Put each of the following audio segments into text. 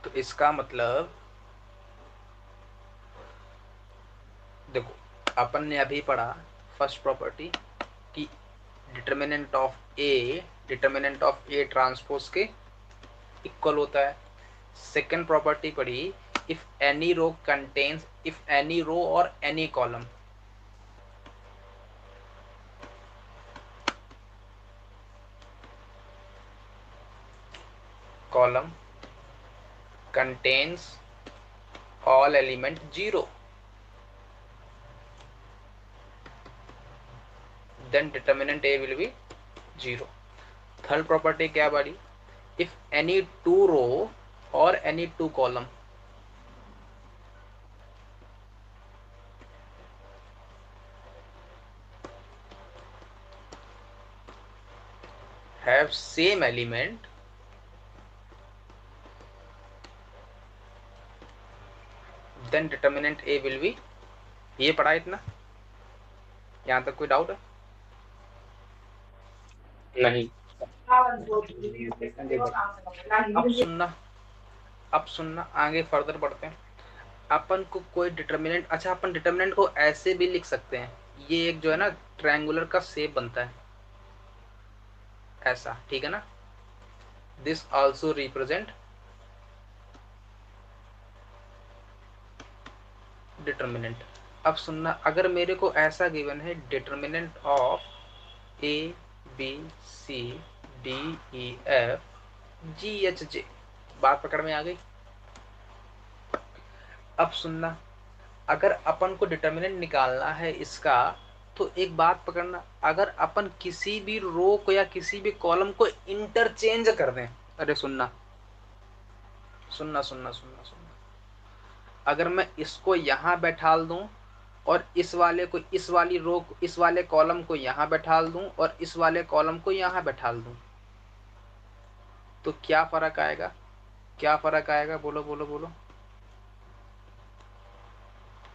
तो इसका मतलब देखो, अपन ने अभी पढ़ा फर्स्ट प्रॉपर्टी कि डिटर्मिनेंट ऑफ ए ट्रांसपोज के इक्वल होता है। सेकेंड प्रॉपर्टी पढ़ी, इफ एनी रो और any column contains all element 0, then determinant A will be 0. Third property क्या बड़ी, if any two row or any two column have same element, then determinant A will be। ये पढ़ा इतना, यहां तक कोई डाउट है? नहीं। अब सुनना आगे फर्दर बढ़ते हैं। अपन को कोई डिटर्मिनेंट, अच्छा अपन डिटर्मिनेंट को ऐसे भी लिख सकते हैं, ये एक जो है ना ट्रायंगुलर का शेप बनता है ऐसा, ठीक है ना। This also represent determinant. अब सुनना, अगर मेरे को ऐसा गिवन है determinant of A B C D E F G H J, बात पकड़ में आ गई? अब सुनना, अगर अपन को डिटर्मिनेंट निकालना है इसका, तो एक बात पकड़ना, अगर अपन किसी भी रो को या किसी भी कॉलम को इंटरचेंज कर दें, अरे सुनना सुनना सुनना सुनना सुनना, अगर मैं इसको यहां बैठाल दूं और इस वाले को, इस वाली रो को, इस वाले कॉलम को यहां बैठाल दूं और इस वाले कॉलम को यहां बैठाल दूं, तो क्या फर्क आएगा? क्या फर्क आएगा? बोलो बोलो बोलो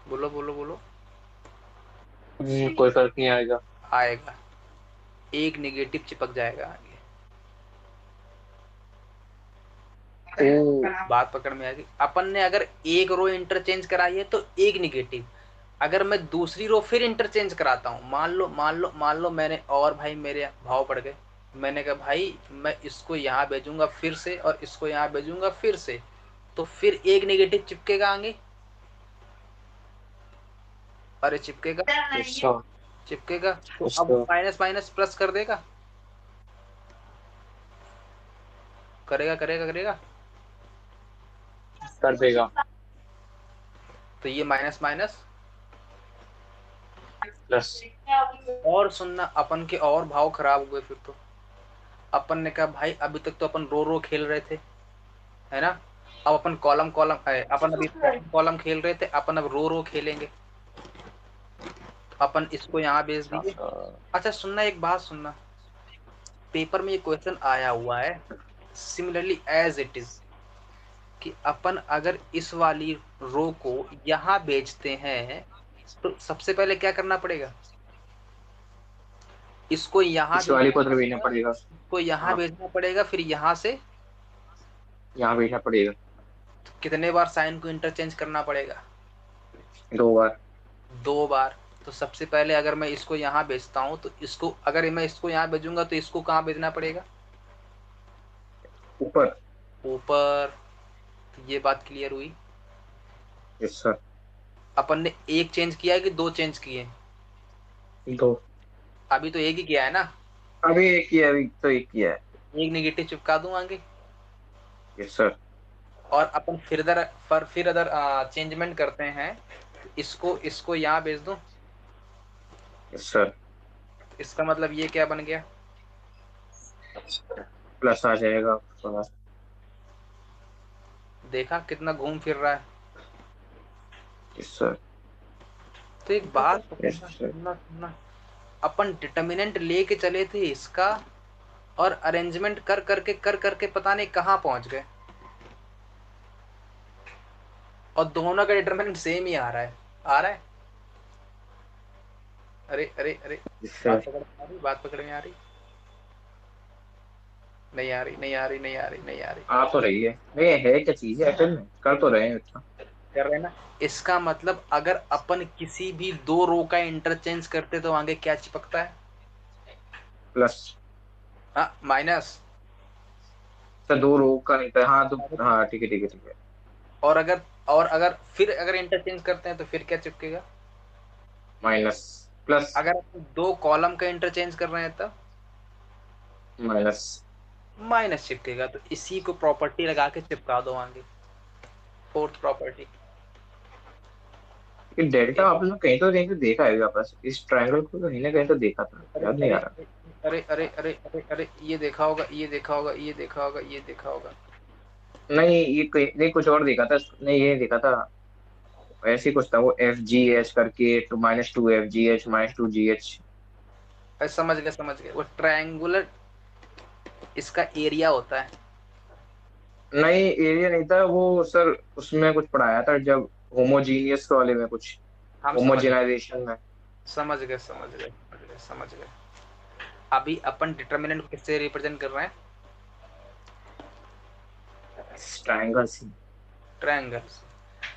बोलो बोलो बोलो। कोई फर्क नहीं आएगा। आएगा, एक निगेटिव चिपक जाएगा आगे। बात पकड़ में आएगी? अपन ने अगर एक रो इंटरचेंज कराई है तो एक निगेटिव, अगर मैं दूसरी रो फिर इंटरचेंज कराता हूं, मान लो मैंने, और भाई मेरे भाव पड़ गए, मैंने कहा भाई मैं इसको यहां भेजूंगा फिर से और इसको यहां भेजूंगा फिर से, तो फिर एक नेगेटिव चिपकेगा आगे। अरे चिपकेगा, अच्छा चिपकेगा। तो अब अच्छा। माइनस माइनस प्लस कर देगा, करेगा करेगा करेगा। कर देगा। तो ये माइनस माइनस प्लस। और सुनना, अपन के और भाव खराब हुए फिर तो। अपन ने कहा भाई अभी तक तो अपन रो रो खेल रहे थे, है ना, अब अपन कॉलम कॉलम, अपन अभी कॉलम खेल रहे थे, अपन अब रो रो खेलेंगे। अपन इसको यहाँ भेज अच्छा दिए। अच्छा। अच्छा सुनना, एक बात सुनना, पेपर में ये क्वेश्चन आया हुआ है सिमिलरली एज इट इज, कि अपन अगर इस वाली रो को यहाँ भेजते हैं तो सबसे पहले क्या करना पड़ेगा? इसको यहाँ इस वाले भेजना को उधर भेजना पड़ेगा, पड़ेगा। इसको यहाँ हाँ, भेजना पड़ेगा, फिर यहाँ से यहाँ भेजना पड़ेगा। कितने बार साइन को इंटरचेंज करना पड़ेगा? 2 बार। 2 बार। तो सबसे पहले अगर मैं इसको यहाँ भेजता हूँ तो इसको, अगर मैं इसको यहाँ भेजूंगा तो इसको कहाँ भेजना पड़ेगा? ऊपर। ऊपर। तो ये बात क्लियर हुई। Yes sir. अपन ने एक चेंज किया है कि दो चेंज किए? 2। अभी तो एक ही किया है ना। अभी एक किया है, अभी तो एक किया है। एक नेगेटिव चिपका दूं आगे, यस सर। और अपन फिर अदर चेंजमेंट करते हैं, इसको इसको यहाँ भेज दूं, यस सर। इसका मतलब ये क्या बन गया? प्लस आ जाएगा थोड़ा। देखा कितना घूम फिर रहा है। Yes sir. तो एक बात यस पकड़ना, सर। सुनना सुनना, अपन डिटर्मिनेंट लेके चले थे इसका, और अरेंजमेंट कर करके पता नहीं कहाँ पहुंच गए, और दोनों का डिटर्मिनेंट सेम ही आ रहा है, आ रहा है। अरे अरे अरे, यस बात सर। पकड़ में आ रही, बात पकड़ में आ रही। नहीं आ रही, नहीं आ रही, नहीं आ रही, नहीं आ रही। आ तो रही है, नहीं है क्या चीज है असल में, कर तो रहे हैं इतना। कर रहे हैं ना। इसका मतलब अगर अपन किसी भी दो रो का इंटरचेंज करते तो आगे क्या चिपकता है? प्लस। हाँ, माइनस। सर दो रो का नहीं था, हाँ तो हाँ ठीक है ठीक है ठीक है। और अगर और अगर फिर अगर इंटरचेंज करते हैं तो फिर क्या चिपकेगा? माइनस। प्लस। अगर अपन दो कॉलम का इंटरचेंज कर रहे हैं तब माइनस। माइनस चिपकेगा। तो इसी को प्रॉपर्टी लगा के चिपका दो आगे, फोर्थ प्रॉपर्टी। ये डेल्टा आपने कहीं तो देखा है आपस इस ट्रायंगल को, कहीं ना कहीं तो देखा था, अरे याद नहीं अरे आ रहा। अरे अरे अरे अरे अरे, ये देखा होगा, ये देखा होगा, ये देखा होगा, ये देखा होगा। नहीं ये नहीं कुछ और देखा था, नहीं ये देखा था। ऐसे ही कुछ था वो, एफ जी एच करके, two minus two F G H minus two G H. अरे समझ गए, समझ गए, वो ट्रायंगुलर इसका एरिया होता है। नहीं एरिया नहीं था वो सर, उसमें कुछ पढ़ाया था जब होमोजीनियस वाले में कुछ, हम समझ गए, होमोजेनाइजेशन में। समझ गए, समझ गए, समझ गए, समझ गए। अभी अपन डिटर्मिनेंट को किससे रिप्रेजेंट कर रहे हैं? Triangle C. ट्रायंगल्स।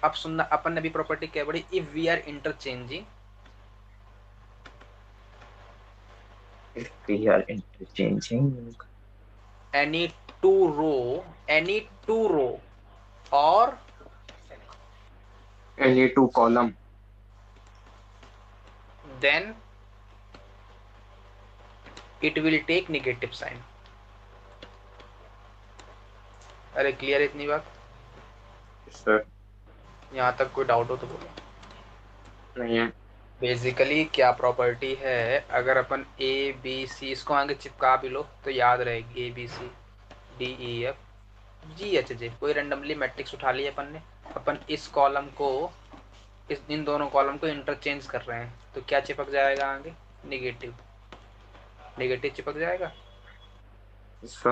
अब सुनना, अपन ने अभी प्रॉपर्टी क्या पढ़ी? If we are interchanging if we are interchanging any two row, any two row और any two column, then it will take negative sign. अरे क्लियर है इतनी बात? सर यहाँ तक कोई डाउट हो तो बोलो। नहीं है। बेसिकली क्या प्रॉपर्टी है, अगर अपन ए बी सी इसको आगे चिपका भी लो तो याद रहेगी, A B C D E F G H J, कोई रेंडमली मैट्रिक्स उठा लिया अपन ने। अपन इस कॉलम को, इस इन दोनों कॉलम को इंटरचेंज कर रहे हैं तो क्या चिपक जाएगा आगे? निगेटिव। निगेटिव चिपक जाएगा। इसका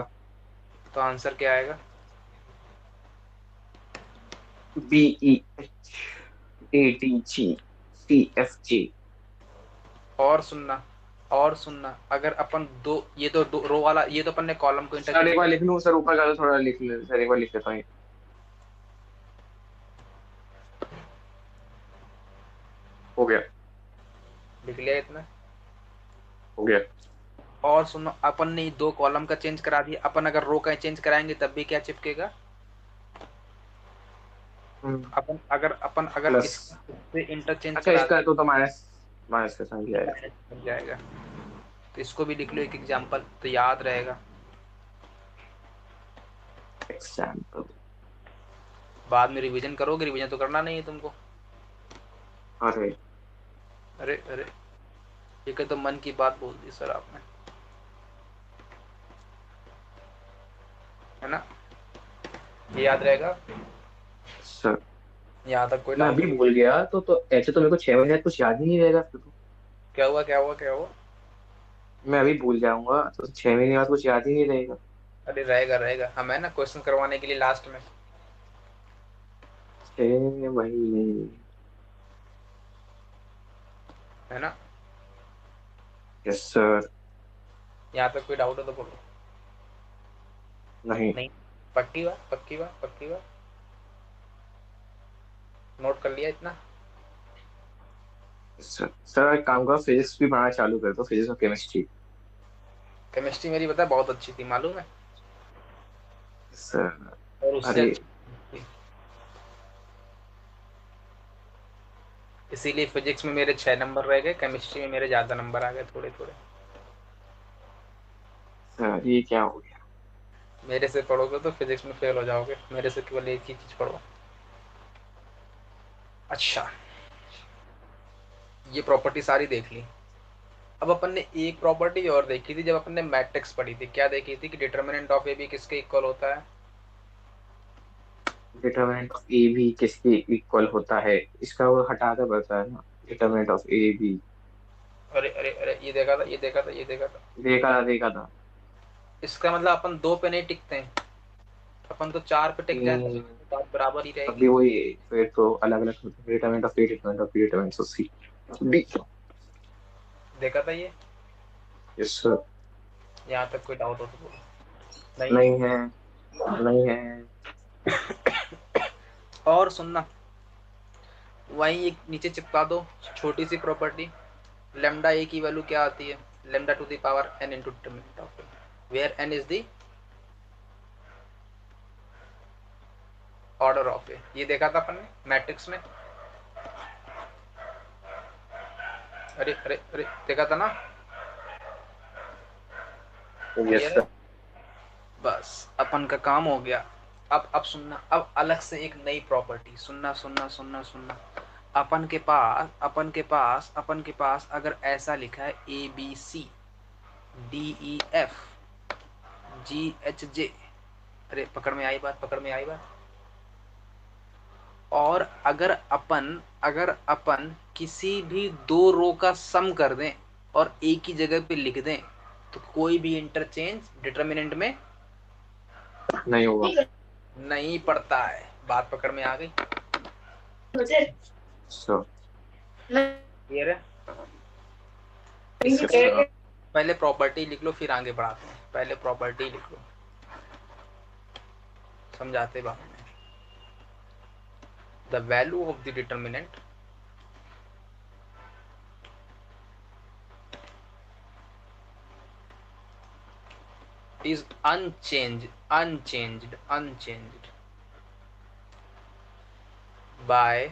तो आंसर क्या आएगा? B E H A T G C F G. और सुनना, और सुनना, अगर अपन दो, ये तो दो रो वाला, ये तो अपन ने कॉलम को सर इंटरचेंज एक बार किया। लिख लूँ सर, ऊपर का तो थोड़ा लिख ले सर, एक बार लिख लेता हूँ। हो गया। लिख लिया इतना। हो गया। और सुनो, अपन ने दो कॉलम का चेंज करा दिया, अपन अगर रो का चेंज कराएंगे तब भी क्या चिपकेगा? अपन अगर प्लस। इससे इंटरचेंज अच्छा करा इसका तो माइनस, माइनस का साइन दिया दिया है। बन जाएगा। तो इसको भी लिख लो एक एग्जांपल तो याद रहेगा। एग्जाम्पल। बाद में रिवीजन करोगे, रिवीजन तो करना नहीं है तुमको। अरे अरे अरे, ये तो मन की बात बोल दी सर आपने, है ना? ये याद रहेगा? सर यहाँ तक कोई मैं डाउट अभी हो? भूल गया तो ऐसे तो मेरे को 6 महीने कुछ याद ही नहीं रहेगा फिर तो। क्या हुआ, क्या हुआ, क्या हुआ? मैं अभी भूल जाऊंगा तो 6 महीने बाद कुछ याद ही नहीं रहेगा। अरे रहेगा, रहेगा, हम है ना क्वेश्चन करवाने के लिए लास्ट में। 6 महीने। है ना? Yes sir. यहाँ तक कोई डाउट हो तो बोलो। नहीं। नहीं? पक्की बात, पक्की बात, पक्की बात। नोट कर लिया इतना? सर एक काम करो, फिजिक्स भी पढ़ाना चालू कर दो, फिजिक्स और केमिस्ट्री। केमिस्ट्री मेरी पता है बहुत अच्छी थी, मालूम है? सर और उससे अरे अच्छी थी। इसीलिए फिजिक्स में मेरे 6 नंबर रह गए, केमिस्ट्री में मेरे ज्यादा नंबर आ गए, थोड़े थोड़े। सर ये क्या हो गया। मेरे से पढ़ोगे तो फिजिक्स में फेल हो जाओगे, मेरे से केवल एक ही चीज पढ़ो। अच्छा, ये प्रॉपर्टी सारी देख ली। अब अपन ने एक प्रॉपर्टी और देखी थी जब अपन ने मैट्रिक्स पढ़ी थी, क्या देखी थी? कि डिटर्मिनेंट ऑफ ए बी किसके इक्वल होता है? डिटरमिनेंट ऑफ ए बी किसके इक्वल होता है, इसका वो हटा कर बता है ना, डिटरमिनेंट ऑफ ए बी। अरे अरे अरे, ये देखा था, ये देखा था, ये देखा था। देखा था देखा था। इसका मतलब अपन दो पे नहीं टिकते हैं, अपन तो चार पे टिक जाए तो हम्म, बात बराबर ही तब रहेगी। भी वही फिर तो अलग अलग होते हैं, determinant of A, determinant of B, determinant of C D. देखा था ये? Yes sir. यहाँ तक कोई डाउट हो तो बोलो। नहीं नहीं है। नहीं है। है। और सुनना, वहीं एक नीचे चिपका दो छोटी सी प्रॉपर्टी, लेमडा ए की वैल्यू क्या आती है, lambda to the power n into determinant of where n is the order of A. ये देखा था अपन ने मैट्रिक्स में, अरे अरे अरे देखा था ना, यस क्लियर है। सर। बस अपन का काम हो गया। अब सुनना, अब अलग से एक नई प्रॉपर्टी, सुनना सुनना सुनना सुनना। अपन के पास अगर ऐसा लिखा है A B C D E F G H J, अरे पकड़ में आई बात, पकड़ में आई बात। और अगर अपन किसी भी दो रो का सम कर दें और एक ही जगह पे लिख दें, तो कोई भी इंटरचेंज डिटरमिनेंट में नहीं होगा। नहीं पड़ता है। बात पकड़ में आ गई। सर। क्लियर है। Yes sir. पहले प्रॉपर्टी लिख लो फिर आगे बढ़ाते हैं, पहले प्रॉपर्टी लिख लो, समझाते बाद में। The value of the determinant is unchanged by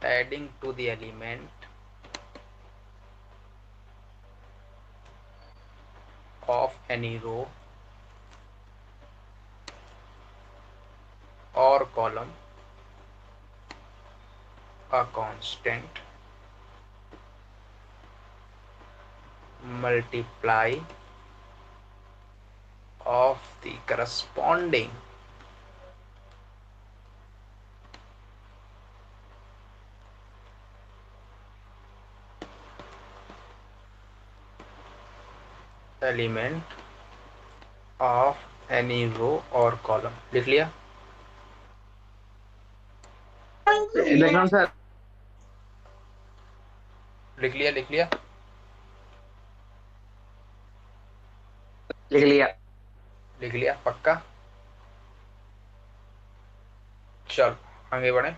adding to the element of any row or column a constant multiply of the corresponding element of any row or column। लिख लिया, लेकिन सर। लिख लिया, लिख लिया, लिख लिया। लिख लिया पक्का। चल आगे बढ़े,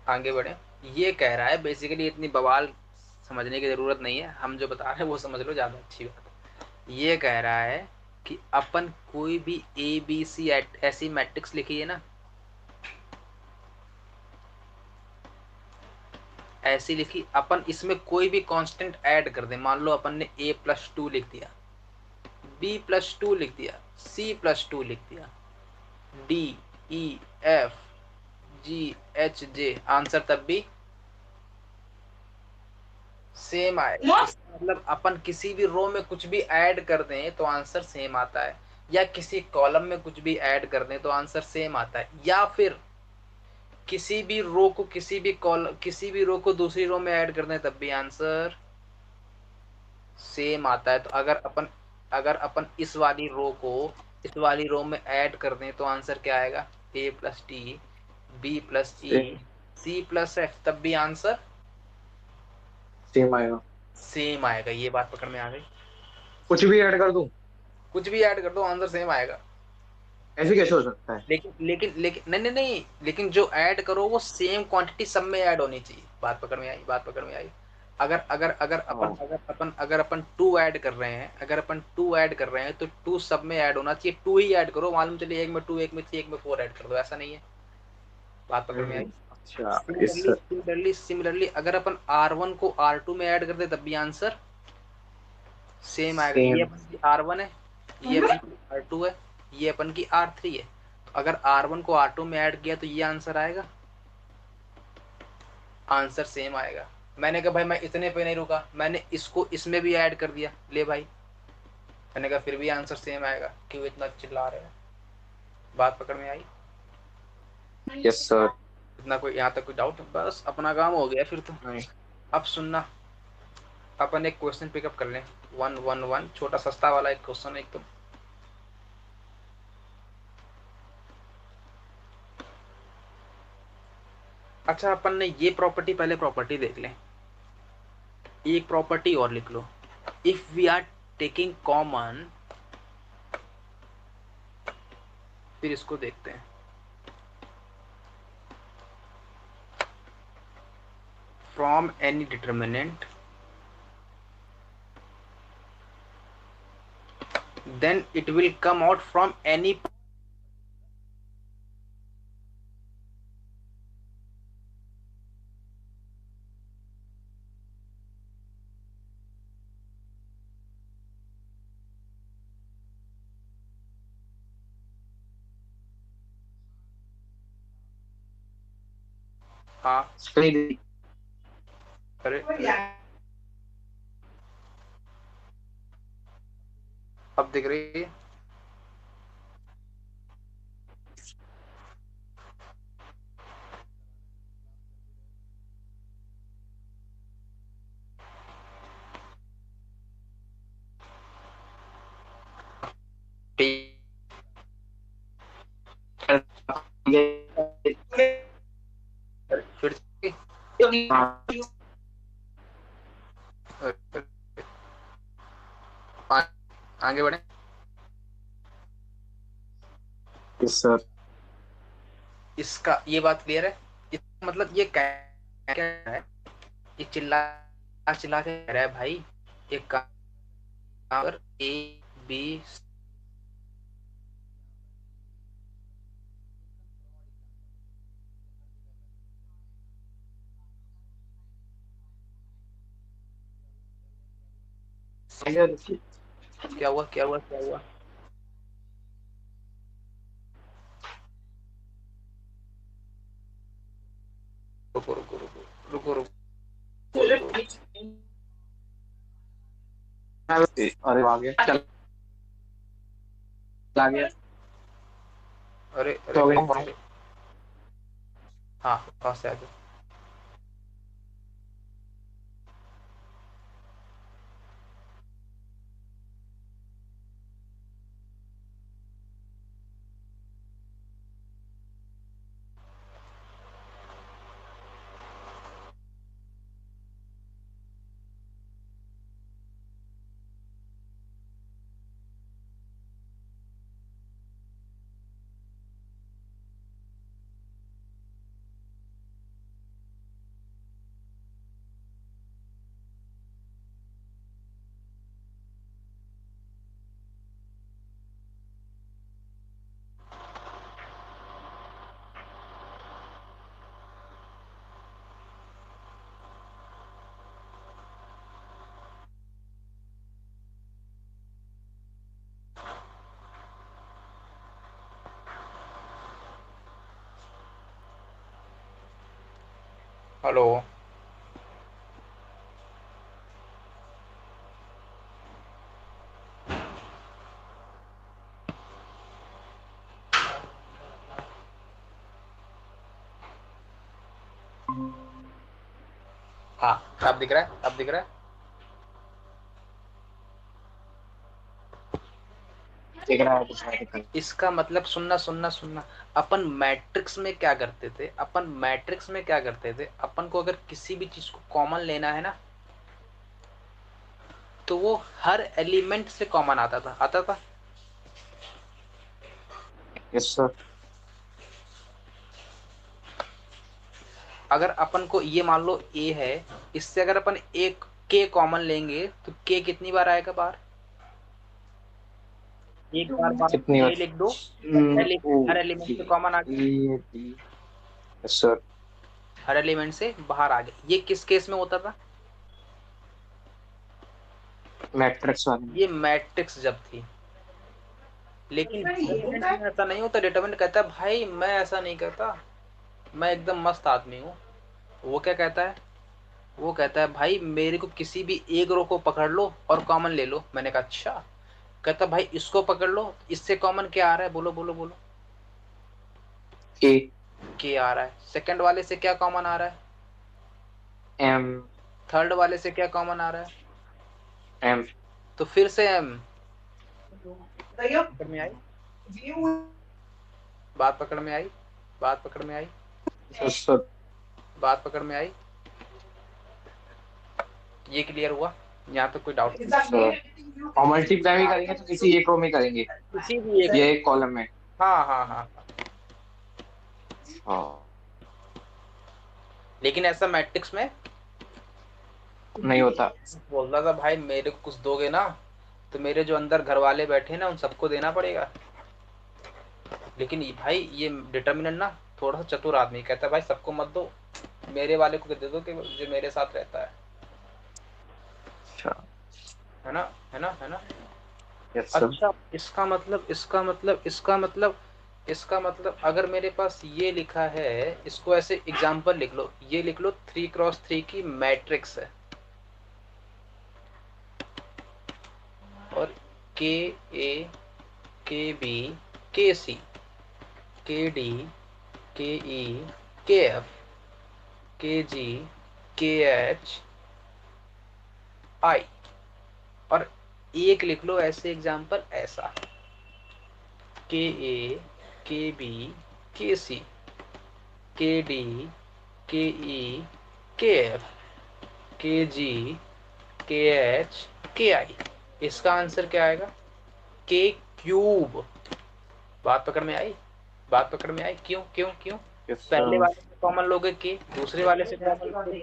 आगे बढ़े। ये कह रहा है बेसिकली, इतनी बवाल समझने की जरूरत नहीं है, हम जो बता रहे हैं वो समझ लो, ज्यादा अच्छी बात है। ये कह रहा है कि अपन कोई भी ए बी सी ऐसी मैट्रिक्स लिखी है ना, ऐसी लिखी, अपन इसमें कोई भी कांस्टेंट ऐड कर दे, मान लो अपन ने a प्लस टू लिख दिया, b प्लस टू लिख दिया, c प्लस टू लिख दिया, d e f g h j, answer तब भी सेम आएगा। मतलब अपन किसी भी रो में कुछ भी ऐड कर दें तो आंसर सेम आता है, या किसी कॉलम में कुछ भी ऐड कर दें तो आंसर सेम आता है, या फिर किसी भी रो को दूसरी रो में ऐड कर दें तब भी आंसर सेम आता है। तो अगर अपन इस वाली रो में ऐड कर दें तो आंसर क्या आएगा, ए प्लस टी बी प्लस ई सेम। सी प्लस एफ, तब भी आंसर सेम आएगा। सेम आएगा। ये बात पकड़ में आ गई। कुछ भी ऐड कर दूं? कुछ भी ऐड कर दो आंसर सेम आएगा। ऐसे कैसे हो सकता है? लेकिन नहीं नहीं नहीं, लेकिन जो ऐड करो वो सेम क्वांटिटी सब में ऐड होनी चाहिए। बात पकड़ में आई, बात पकड़ में आई। अगर अगर अगर अपन हाँ। अगर अपन अगर अपन टू ऐड कर रहे हैं, अगर अपन टू ऐड कर रहे हैं तो टू सब में ऐड होना चाहिए, टू ही ऐड करो, मालूम चले एक में टू, एक में थ्री, एक में फोर ऐड कर दो, ऐसा नहीं है। बात पकड़ में आई। अच्छा इस। सिमिलरली अगर अपन R1 को R2 में ऐड कर दे तब भी आंसर सेम आएगा। ये सेम। अपन की R1 है, ये अपन की R2 है, ये अपन की R3 है। तो अगर R1 को R2 में ऐड किया तो ये आंसर आएगा, आंसर सेम आएगा। मैंने कहा भाई मैं इतने पे नहीं रुका, मैंने इसको इसमें भी ऐड कर दिया, ले भाई, मैंने कहा फिर भी आंसर सेम आएगा, क्यों इतना चिल्ला रहे हो। बात पकड़ में आई। Yes sir. इतना कोई यहाँ तक कोई डाउट? बस अपना काम हो गया फिर तो। नहीं। अब सुनना, अपन एक क्वेश्चन पिकअप कर लें, 111, छोटा सस्ता वाला एक क्वेश्चन एक तो। अच्छा अपन ने ये प्रॉपर्टी, पहले प्रॉपर्टी देख लें। एक प्रॉपर्टी और लिख लो, if we are taking common, फिर इसको देखते हैं, from any determinant, then it will come out from any, हाँ, स्क्रीन अरे अब दिख रही है, ठीक, फिर से, आ- आगे बढ़े, सर। इसका ये बात क्लियर है, इसका मतलब ये क्या क्या है, ये चिल्ला चिल्ला के कह रहा है भाई, एक काम कर, ए बी, क्या हुआ क्या हुआ क्या हुआ, रुको रुको रुको रुको रुको रुको, अरे आगे चला गया अरे अरे तो अरे अभी अरे, हाँ पास से आगे, हेलो, हाँ अब दिख रहा है, अब दिख रहा है, देख रहा है कुछ नहीं। इसका मतलब सुनना सुनना सुनना, अपन मैट्रिक्स में क्या करते थे, अपन मैट्रिक्स में क्या करते थे, अपन को अगर किसी भी चीज को कॉमन लेना है ना, तो वो हर एलिमेंट से कॉमन आता था, आता था, यस सर। अगर अपन को ये मान लो ए है, इससे अगर अपन एक के कॉमन लेंगे तो के कितनी बार आएगा बाहर, एक बार बाहर कितनी के लिख दो, ओ हर एलिमेंट डी से कॉमन आ गया, A D. Yes sir. Her element से बाहर आ गया, ये किस केस में होता था, मैट्रिक्स वाले ये मैट्रिक्स जब थी, लेकिन डिटर्मिनेंट में ऐसा नहीं होता, डिटर्मिनेंट कहता है भाई मैं ऐसा नहीं करता, मैं एकदम मस्त आदमी हूँ, वो क्या कहता है, वो कहता है भाई मेरे को किसी भी एक रो को पकड़ लो और कॉमन ले लो, मैंने कहा अच्छा, कहता भाई इसको पकड़ लो, इससे कॉमन क्या आ रहा है, बोलो बोलो बोलो, के के आ रहा है, सेकंड वाले से क्या कॉमन आ रहा है, एम थर्ड वाले से क्या कॉमन आ रहा है, एम। तो फिर से एम, पकड़ में आई, बात पकड़ में आई, बात पकड़ में आई, यस सर। बात पकड़ में आई, ये क्लियर हुआ? यहाँ पे कोई डाउट? और मल्टीप्लाई भी करेंगे तो किसी एक रो में करेंगे, किसी भी एक। ये एक कॉलम में। हाँ हाँ हाँ हाँ। हाँ, लेकिन ऐसा मैट्रिक्स में नहीं होता। बोल रहा था भाई मेरे को कुछ दोगे ना, तो मेरे जो अंदर घर वाले बैठे ना उन सबको देना पड़ेगा। लेकिन भाई ये डिटर्मिनेंट ना थोड़ा सा चतुर आदमी कहता है भाई सबको मत दो, मेरे वाले को दे दो कि जो मेरे साथ रहता अच्छा। है ना, है ना, है ना। Yes sir. अच्छा, इसका मतलब अगर मेरे पास ये लिखा है, इसको ऐसे एग्जांपल लिख लो, ये लिख लो 3x3 की मैट्रिक्स है, और के ए, के बी, के सी, के डी, के ई, के एफ, के जी, के एच, आई, और एक लिख लो ऐसे एग्जांपल ऐसा, के ए, के बी, के सी, के डी, के ई, के एफ, के जी, के एच, के आई। इसका आंसर क्या आएगा? के क्यूब। बात पकड़ में आई? बात पकड़ में आई? क्यों क्यों क्यों? यस पहले सर। वाले से कॉमन लोगे के, दूसरे वाले से कॉमन लोगे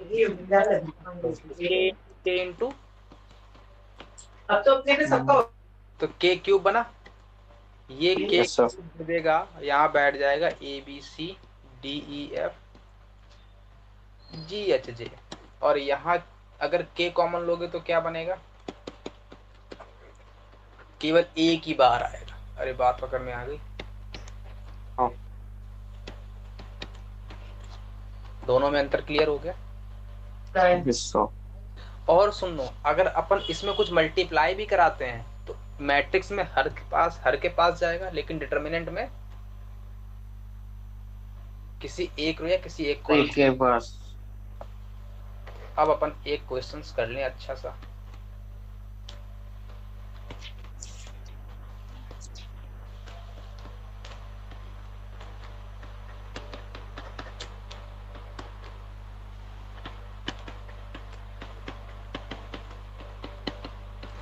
के, के इंटू, अब तो अपने पे सबका। तो के क्यूब बना। ये के यस सर। क्यूब देगा, यहाँ बैठ जाएगा A B C D E F G H J, और यहाँ अगर के कॉमन लोगे तो क्या बनेगा? केवल एक ही बार आएगा। अरे बात पकड़ में आ गई? हाँ। दोनों में अंतर क्लियर हो गया? Yes sir. और सुन लो, अगर अपन इसमें कुछ मल्टीप्लाई भी कराते हैं तो मैट्रिक्स में हर के पास जाएगा, लेकिन डिटर्मिनेंट में किसी एक रो या किसी एक कॉलम। एक के पास। अब अपन एक क्वेश्चंस कर लें अच्छा सा।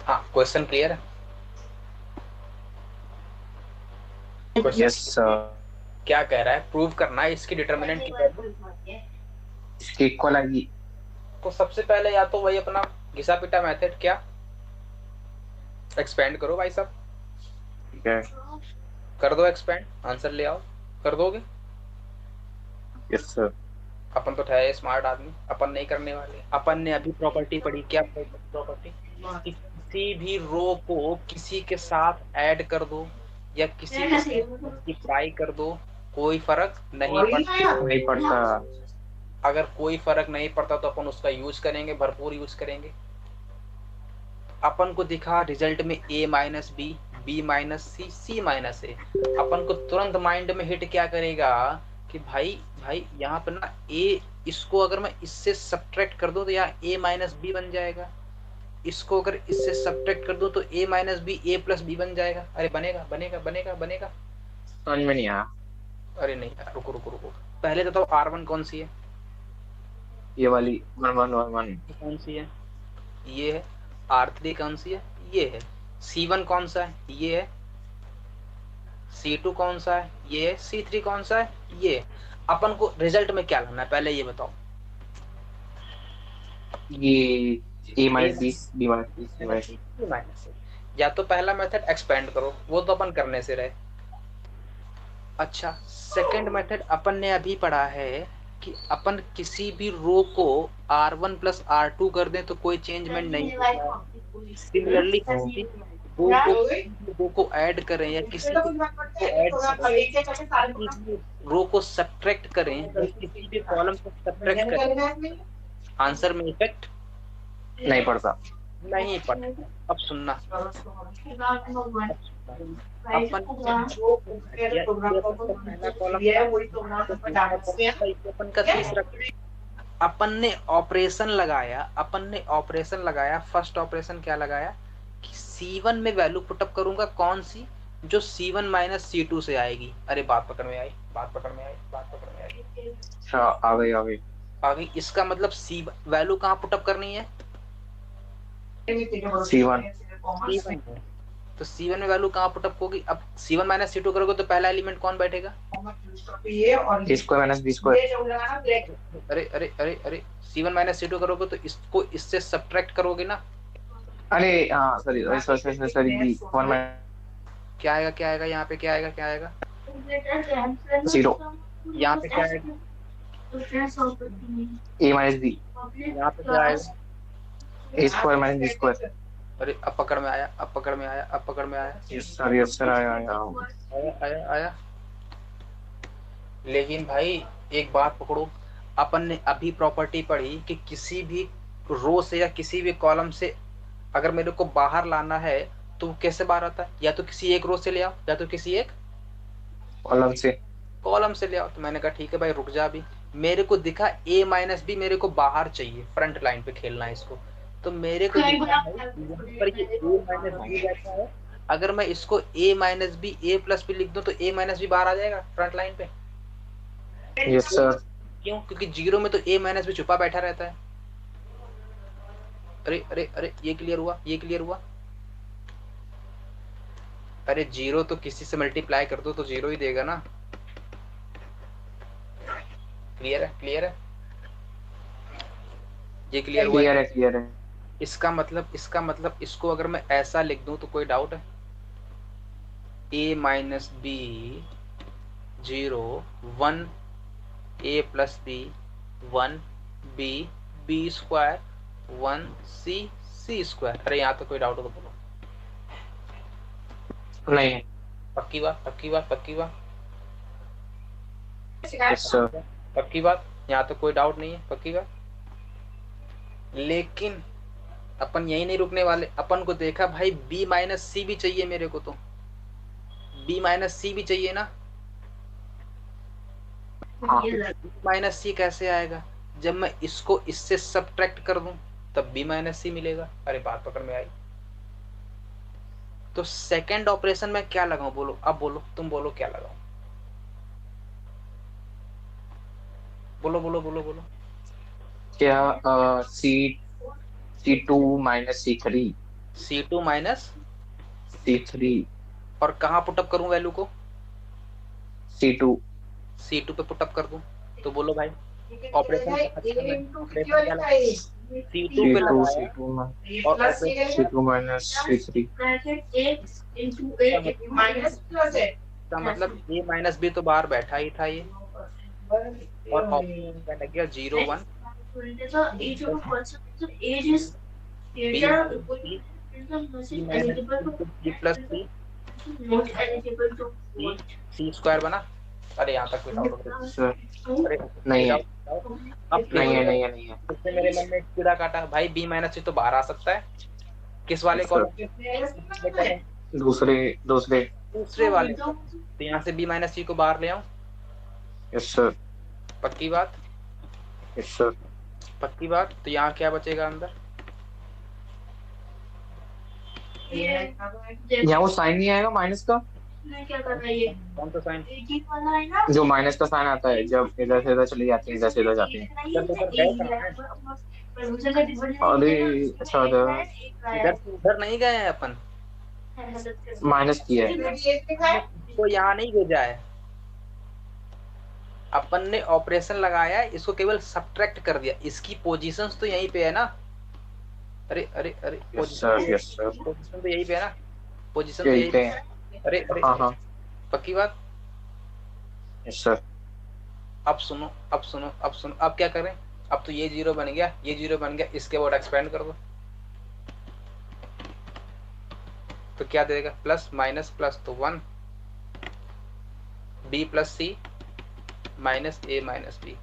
हाँ, क्वेश्चन क्लियर है? Yes question sir. क्या कह रहा है? प्रूव करना है इसकी डिटर्मिनेंट की वैल्यू। इसकी इक्वल आएगी। तो सबसे पहले या तो वही अपना घिसा पिटा मेथड, क्या एक्सपेंड करो भाई साहब, ठीक है। कर दो एक्सपेंड, आंसर ले आओ। कर दोगे? Yes sir. अपन तो ठहरे स्मार्ट आदमी, अपन नहीं करने वाले। अपन ने अभी प्रॉपर्टी पढ़ी, क्या प्रॉपर्टी? किसी भी रो को किसी के साथ ऐड कर दो या किसी के साथ मल्टीप्लाई कर दो, कोई फर्क नहीं पड़ता। नहीं पड़ता। अगर कोई फर्क नहीं पड़ता तो अपन उसका यूज करेंगे, भरपूर यूज करेंगे। अपन को दिखा रिजल्ट में a minus B, B minus c, c minus a, अपन को तुरंत माइंड में हिट क्या करेगा कि भाई भाई यहाँ पर ना a, इसको अगर मैं इससे सब्ट्रैक्ट कर दूं तो यहाँ a माइनस बी बन जाएगा, इसको अगर इससे सब्ट्रैक्ट कर दूं तो a minus B a plus B बन जाएगा। अरे बनेगा बनेगा बनेगा बनेगा। समझ में नहीं आया। अरे नहीं यार, रुको रुको रुको, पहले तो R1 कौन सी है? ये वाली 1111। कौन सी है? ये है। R3 कौन सी है? ये है। C1 कौन सा है? ये है। C2 कौन सा है? ये है। C3 कौन सा है? ये। अपन को रिजल्ट में क्या लाना है पहले ये बताओ? ये A A minus B, B minus B, C minus B. Minus से, या तो पहला मेथड एक्सपेंड करो, वो तो अपन करने से रहे। अच्छा, सेकंड मेथड अपन ने अभी पढ़ा है कि अपन किसी भी रो को R1 प्लस R2 कर दें तो कोई चेंजमेंट नहीं होता है। सिमिलरली किसी रो को ऐड करें या किसी भी को ऐड करें, किसी भी रो को सब्ट्रैक्ट करें या किसी भी कॉलम को सब्ट्रैक्ट करें, आंसर में इफेक्ट नहीं पड़ता। नहीं पड़ता। अब सुनना, अपन ये पहला कॉलम तो दूसरा कॉलम अपन का तीसरा, अपन ने ऑपरेशन लगाया। फर्स्ट ऑपरेशन क्या लगाया कि C1 में वैल्यू पुटअप करूंगा, कौन सी? जो C1 माइनस C2 से आएगी। अरे बात पकड़ में आई? बात पकड़ में आई? बात पकड़ में आई? अच्छा, आ गई आ गई। आ गई। इसका मतलब सी वैल्यू कहाँ पुटअप करनी है? C1। C1 में, तो C1 में वैल्यू कहाँ पुटअप होगी? अब C1 माइनस C2 करोगे तो पहला एलिमेंट कौन बैठेगा? ए स्क्वायर माइनस बी स्क्वायर। अरे अरे अरे अरे, C1 माइनस C2 करोगे तो इसको इससे सब्ट्रैक्ट करोगे ना। अरे हाँ sorry sorry sorry sorry, B one minus क्या आएगा, क्या आएगा यहाँ पे, क्या आएगा, क्या आएगा? 0। यहाँ पे क्या आएगा? A minus B. यहाँ पे क्या आएगा? ए स्क्वायर माइनस बी स्क्वायर। अरे अब पकड़ में आया, अब पकड़ में आया, अब पकड़ में आया, यस सर आया आया। आया आया आया। लेकिन भाई एक बात पकड़ो, अपन ने अभी प्रॉपर्टी पढ़ी कि किसी भी रो से या किसी भी कॉलम से अगर मेरे को बाहर लाना है तो वो कैसे बाहर आता है? या तो किसी एक रो से ले आओ या तो किसी एक कॉलम से। कॉलम से ले आओ। तो मैंने कहा ठीक है भाई रुक जा, अभी मेरे को दिखा ए माइनस बी मेरे को बाहर चाहिए, फ्रंट लाइन पे खेलना है इसको। तो मेरे को दिखा भाई यहाँ पर ये ए माइनस बी बैठा है, अगर मैं इसको ए माइनस बी ए प्लस बी लिख दूं तो ए माइनस बी बाहर आ जाएगा फ्रंट लाइन पे। Yes sir. क्यों? क्योंकि जीरो में तो ए माइनस बी छुपा बैठा रहता है। अरे अरे अरे, ये क्लियर हुआ, ये क्लियर हुआ। अरे जीरो तो किसी से मल्टीप्लाई कर दो तो जीरो ही देगा ना। क्लियर है, क्लियर है, ये क्लियर हुआ। क्लियर है क्लियर है। इसका मतलब इसको अगर मैं ऐसा लिख दूं तो कोई डाउट है? ए minus b zero, one, a plus b one, b, b square one, c, c square. अरे यहाँ तो कोई डाउट हो तो बोलो। नहीं है। पक्की बात, पक्की बात, पक्की बात, यस सर। पक्की बात, यहाँ तो कोई डाउट नहीं है, पक्की बात। लेकिन अपन यही नहीं रुकने वाले, अपन को देखा भाई बी माइनस सी भी चाहिए मेरे को, तो बी माइनस सी भी चाहिए ना। हाँ बी माइनस सी कैसे आएगा? जब मैं इसको इससे सब्ट्रैक्ट कर दूं तब बी माइनस सी मिलेगा। अरे बात पकड़ में आई। तो सेकंड ऑपरेशन में क्या लगाऊं? बोलो, अब बोलो, तुम बोलो क्या लगाऊं? बोलो बोलो बोलो बोलो। क्या C2 minus C3। C2 minus, C3। और कहाँ पुटअप करूं वैल्यू को? C2। C2 पे पुटअप कर दूं। तो बोलो भाई ऑपरेशन ऑपरेशन क्या लगा? C2 पे C2 लगाया C2 और ऑपरेशन C2 माइनस C3। का मतलब ए माइनस बी तो बाहर बैठा ही था ये, और ऑपरेशन क्या लग गया? Zero one, b minus B, सी minus b plus c, c, c square बना। अरे यहाँ तक कोई डाउट हो? सर अरे नहीं कोई है। डाउट? अब फिर नहीं से है मेरे नहीं है नहीं है। फिर से मेरे मन में एक कीड़ा काटा, भाई बी माइनस सी तो बाहर आ सकता है। किस वाले सर कॉलम से? दूसरे कॉलम, दूसरे दूसरे। दूसरे वाले से। तो यहाँ से बी माइनस सी को बाहर ले आऊं। Yes sir. पक्की बात, यस सर। पक्की बात। तो यहाँ क्या बचेगा अंदर? यहाँ वो साइन नहीं आएगा माइनस का। कौन सा साइन? जो माइनस का साइन आता है जब इधर से इधर चले जाते हैं, इधर से इधर जाते हैं। इधर से उधर गए कहाँ है? अरे अच्छा इधर से उधर नहीं गए हैं अपन, माइनस किया है। को यहाँ नहीं भेजा है। अपन ने ऑपरेशन लगाया, इसको केवल सब्ट्रैक्ट कर दिया, इसकी पोजीशंस तो यहीं पे है ना। अरे अरे अरे, yes sir position, yes sir. Position तो यही पे है ना, पोजीशन तो यही यही पे। पे। अरे अरे, हाँ हाँ। पक्की बात। Yes sir. अब सुनो, अब सुनो, अब सुनो, अब क्या करें? अब तो ये जीरो बन गया, ये जीरो बन गया, इसके बाद एक्सपेंड कर दो। तो क्या देगा? प्लस माइनस प्लस तो one, b plus c minus a minus B,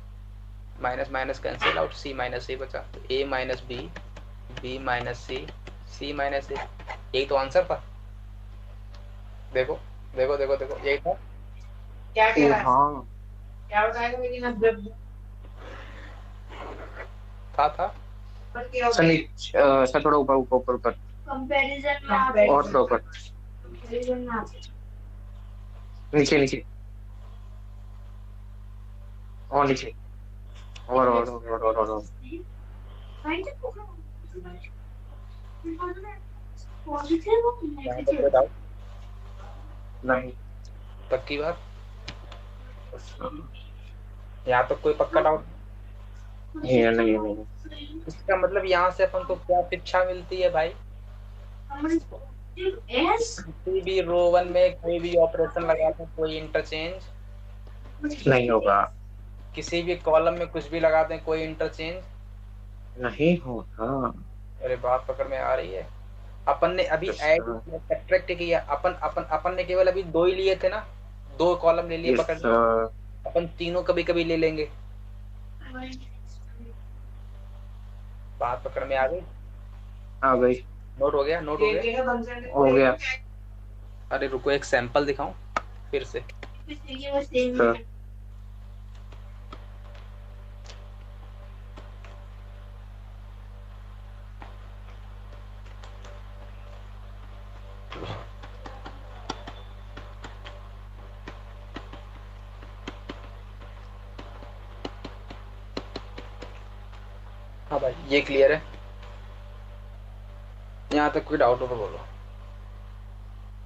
minus minus cancel out, c minus a बचा। तो a minus B, B minus c, c minus a. यही तो आंसर था। देखो देखो देखो देखो, यही था। क्या कह रहा है? हाँ क्या बताएगा मेरी ना, था। सर सर थोड़ा ऊपर ऊपर ऊपर ऊपर और थोड़ा ऊपर, नीचे नीचे और नीचे और। यहाँ तक कोई डाउट? नहीं। पक्की बात? यहाँ तक कोई पक्का डाउट? नहीं नहीं नहीं। इसका मतलब यहाँ से अपन को क्या शिक्षा मिलती है भाई? किसी भी रो वन में कोई भी ऑपरेशन लगा दो, कोई इंटरचेंज। नहीं होगा। किसी भी कॉलम में कुछ भी लगा दें, कोई इंटरचेंज। नहीं होगा। अरे बात पकड़ में आ रही है? अपन ने अभी यस ऐड सर। सब्ट्रैक्ट किया, अपन अपन अपन ने केवल अभी दो ही लिए थे ना, दो कॉलम ले लिए यस पकड़। सर। अपन तीनों कभी कभी ले लेंगे। बात पकड़ में आ गई? आ गई। नोट हो गया? नोट हो गया? हो गया अरे रुको, एक सैंपल दिखाऊं फिर से। सर। हाँ भाई, ये क्लियर है? यहाँ तक कोई डाउट हो तो बोलो।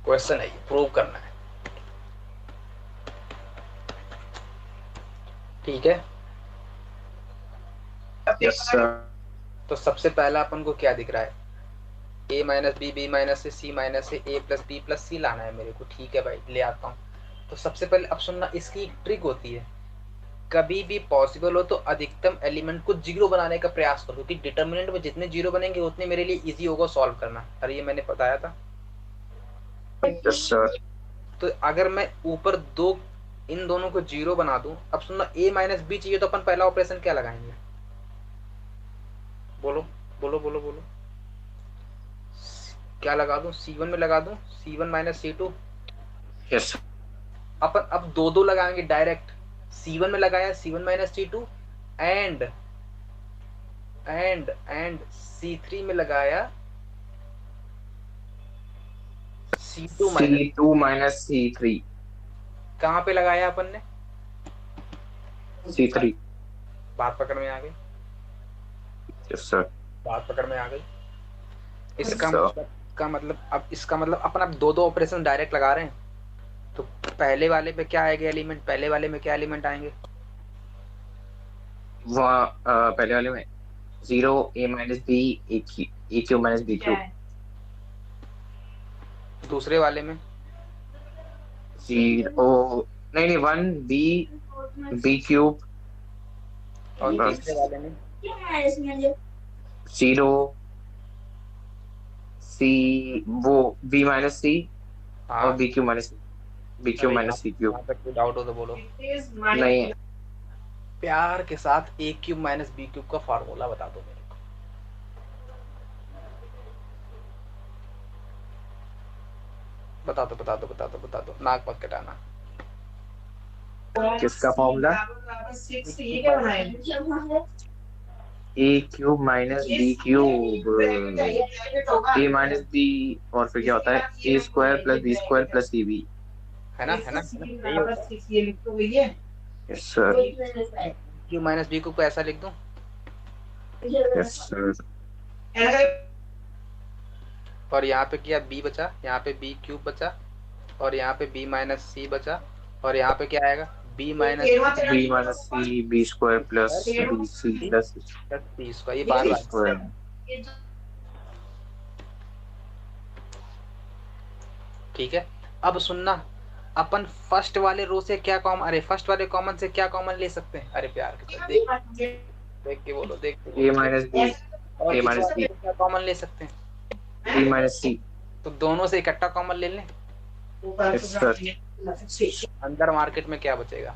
क्वेश्चन है, प्रूव करना है। ठीक है। Yes sir. तो सबसे पहला अपन को क्या दिख रहा है? ए माइनस बी, बी माइनस से, सी माइनस से, ए प्लस बी प्लस सी लाना है मेरे को। ठीक है भाई, ले आता हूँ। तो सबसे पहले अब सुनना, इसकी एक ट्रिक होती है। कभी भी पॉसिबल हो तो अधिकतम एलिमेंट को जीरो बनाने का प्रयास करो, क्योंकि डिटर्मिनेंट में जितने जीरो बनेंगे उतने मेरे लिए इजी होगा सॉल्व करना। अरे ये मैंने बताया था। Yes sir. तो अगर मैं ऊपर दो, इन दोनों को जीरो बना दूं, अब सुनना, ए माइनस बी चाहिए तो अपन पहला ऑपरेशन क्या लगाएंगे? बोलो बोलो बोलो बोलो। क्या लगा दूं? C1 में लगा दूं, C1 माइनस C2। यस। अपन अब दो दो लगाएंगे डायरेक्ट। C1 में लगाया C1 minus C2, and C3 में लगाया C2 माइनस। C2 - C3। कहाँ पे लगाया अपन ने? C3। बात पकड़ में आ गई? Yes sir. बात पकड़ में आ गई? यस इसका सर। मतलब, इसका मतलब अपन अब दो दो ऑपरेशन डायरेक्ट लगा रहे हैं। तो पहले वाले में क्या आएगा एलिमेंट? पहले वाले में क्या एलिमेंट आएंगे? वहाँ पहले वाले में 0 A - B A Q - B Q. दूसरे वाले में? 0 नहीं नहीं 1 B और क्यूब। तीसरे वाले में? 0 C वो B - C और हाँ। B क्यू अरे माइनस सी क्यूब। यहाँ तक कोई डाउट हो तो बोलो। नहीं है। प्यार के साथ ए क्यूब माइनस बी क्यूब का फार्मूला बता दो मेरे को। बता दो बता दो बता दो बता दो, नाक मत कटाना। किसका फॉर्मूला? A³ - B³ और फिर क्या होता है A² + B² + C B। है ना? है ना? है ना? यही होता है। Yes sir. Cube minus B cube को ऐसा लिख दूं? Yes sir. और यहाँ पे क्या बी बचा, यहाँ पे बी क्यूब बचा, और यहाँ पे बी माइनस सी बचा, और यहाँ पे क्या आएगा? B minus B - C B² + BC + plus सी स्क्वायर। ये बार बार, C²। ठीक है। अब सुनना, अपन फर्स्ट वाले रो से क्या कॉमन, अरे फर्स्ट वाले कॉमन से क्या कॉमन ले सकते हैं? अरे प्यार के साथ देख, देख के बोलो, देख के A - बोलो। B और A - इस वाले B से क्या कॉमन ले सकते हैं? B - C। तो दोनों से इकट्ठा कॉमन ले लें। Yes sir. अंदर मार्केट में क्या बचेगा?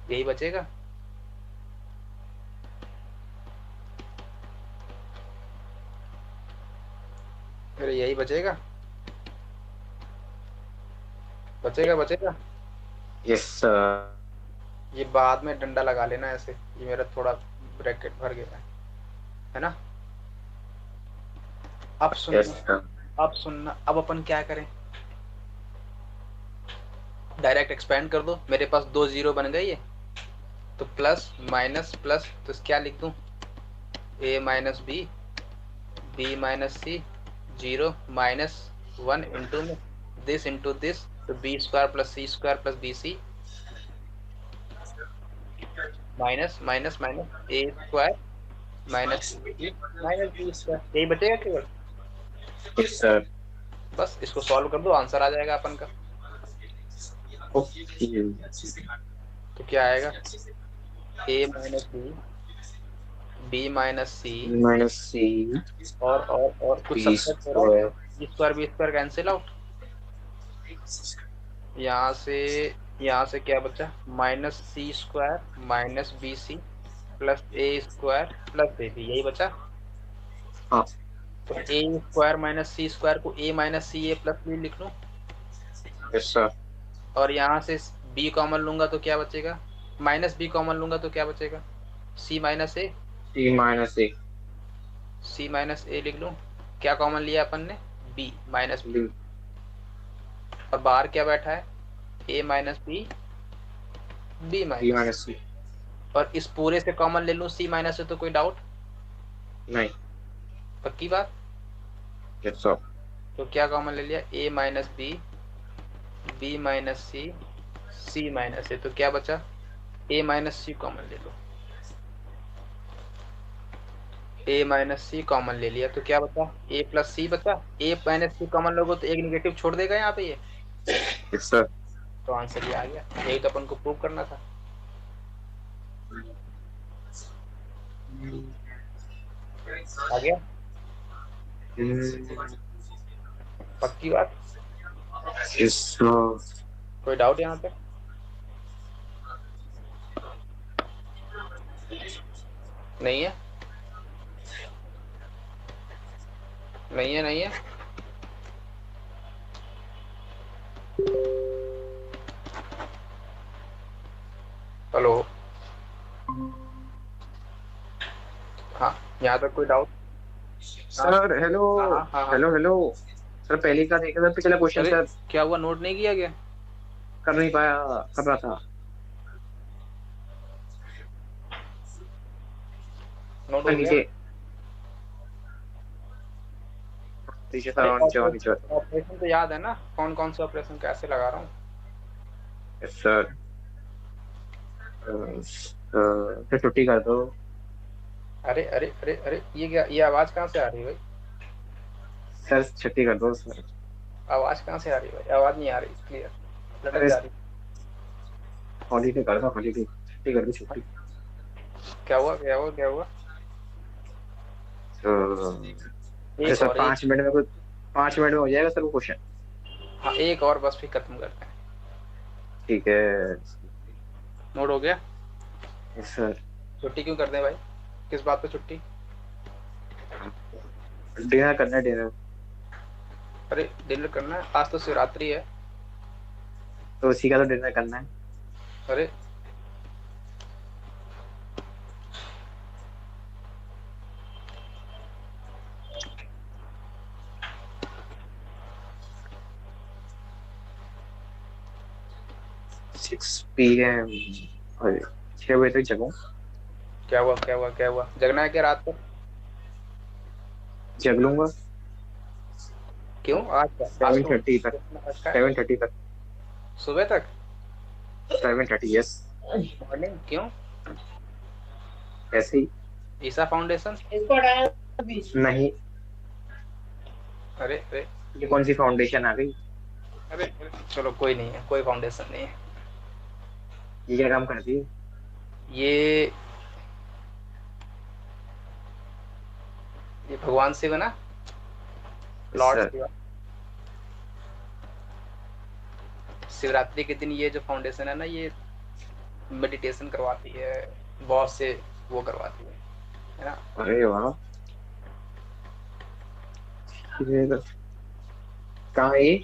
यही बचेगा। फिर यही बचेगा, बचेगा बचेगा। Yes sir. ये बाद में डंडा लगा लेना ऐसे, ये मेरा थोड़ा ब्रैकेट भर गया है ना? अब यस सुनना, सर। अब सुनना, अब अपन क्या करें? डायरेक्ट एक्सपेंड कर दो, मेरे पास दो जीरो बन गए ये। तो प्लस माइनस प्लस, तो क्या लिख दूं? A minus B minus C, zero minus one into में दिस इंटू दिस, तो B square plus C square plus B C, minus minus minus A square minus B minus B square, यही बचेगा केवल। Yes sir. बस इसको solve कर दो, answer आ जाएगा अपन का। ओके। तो क्या आएगा? A minus B minus C, minus C और कुछ बी सब्ट्रैक्ट हो रहा है क्या? Square. B square cancel out. यहाँ से यहाँ से क्या बचा? Minus C square minus B C plus A square plus A B, यही बचा। हाँ। तो A square minus C square को A minus C A plus B लिख लूँ, यस सर। और यहाँ से बी कॉमन लूंगा तो क्या बचेगा? माइनस बी कॉमन लूंगा तो क्या बचेगा? सी माइनस ए, सी माइनस ए सी माइनस ए लिख लूँ। क्या कॉमन लिया अपन ने? बी माइनस बी, बी और बाहर क्या बैठा है? ए minus B, B B minus. Minus C. और इस पूरे से कॉमन ले लूँ सी माइनस से, तो कोई डाउट? नहीं। पक्की बात? Yes sir. तो क्या कॉमन ले लिया? ए minus B minus C minus ए, तो क्या बचा? ए माइनस सी कॉमन ले लो, ए माइनस सी कॉमन ले लिया तो क्या बचा? ए प्लस सी बचा। ए माइनस सी कॉमन लोगे तो एक निगेटिव छोड़ देगा यहाँ पे ये, यस सर। तो आंसर ये आ गया। यही तो अपन को प्रूव करना था। आ गया? पक्की बात? Yes sir. कोई डाउट यहाँ पे? नहीं है? नहीं है? नहीं है? हेलो? हाँ, यहाँ तक कोई डाउट? हाँ सर हेलो। हाँ हाँ हाँ हाँ। Hello hello. सर पहले का देखा था, पिछला क्वेश्चन अरे सर क्या हुआ, नोट नहीं किया गया? कर नहीं पाया। कर रहा था। नोट सर हो गया? नीचे। नीचे सर, अरे और नीचे और नीचे। ऑपरेशन ऑपरेशन तो याद है ना, कौन कौन से ऑपरेशन कैसे लगा रहा हूँ? Yes sir. फिर छुट्टी कर दो। अरे अरे अरे अरे, ये क्या, ये आवाज कहाँ से आ रही है भाई? सर छुट्टी कर दो सर। आवाज कहाँ से आ रही है भाई? आवाज नहीं आ रही क्लियर, लटक अरे जा रही। हॉलीडे कर दो, हॉलीडे छुट्टी कर दो, छुट्टी। क्या हुआ क्या हुआ क्या हुआ? तो अरे एक सर और, एक। 5 मिनट में कुछ, 5 मिनट में हो जाएगा सर वो क्वेश्चन। हाँ एक और बस, फिर खत्म करते हैं। ठीक है। नोट हो गया? Yes sir. छुट्टी क्यों कर दें भाई? किस बात पे छुट्टी? डिनर करना है, डिनर। अरे डिनर करना है? आज तो शिवरात्रि है। तो उसी का तो डिनर करना है। अरे 6 PM। और 6 बजे तक जगूं। क्या हुआ क्या हुआ क्या हुआ? जगना है क्या रात को? जग लूंगा। क्यों? आज क्या, आज सेवन तो थर्टी तक अच्छा है। 7:30 तक। सुबह तक? 7:30, यस। मॉर्निंग क्यों? ऐसे ही। ईसा फाउंडेशन? नहीं। अरे अरे ये कौन सी फाउंडेशन आ गई? अरे, चलो कोई नहीं है, कोई फाउंडेशन नहीं है। ये क्या काम करती है? ये ये भगवान शिव है ना, yes Lord sir. Shiva. Shivratri के दिन ये जो फाउंडेशन है ना, ये मेडिटेशन करवाती है, बहुत से वो करवाती है ना। अरे वाह। ये तो- कहाँ है ये?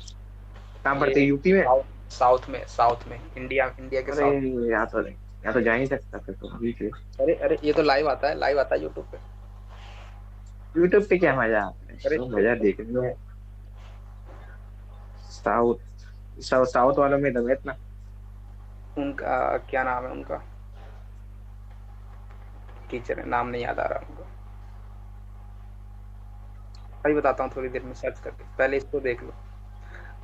कहाँ पड़ते ये हैं, यूपी में? साउथ, साउथ में, इंडिया इंडिया के अरे साउथ। यहाँ तो जा ही नहीं सकता फिर तो अभी से। अरे अरे, ये तो लाइव आता है, लाइव आता है यूट्यूब पे। यूट्यूब पे क्या मजा आता है, अरे तो मजा देखने में। साउथ, साउथ वालों में दम है इतना। उनका क्या नाम है उनका? टीचर है, नाम नहीं याद आ रहा उनको। अभी बताता हूँ थोड़ी देर में सर्च करके, पहले इसको देख लो।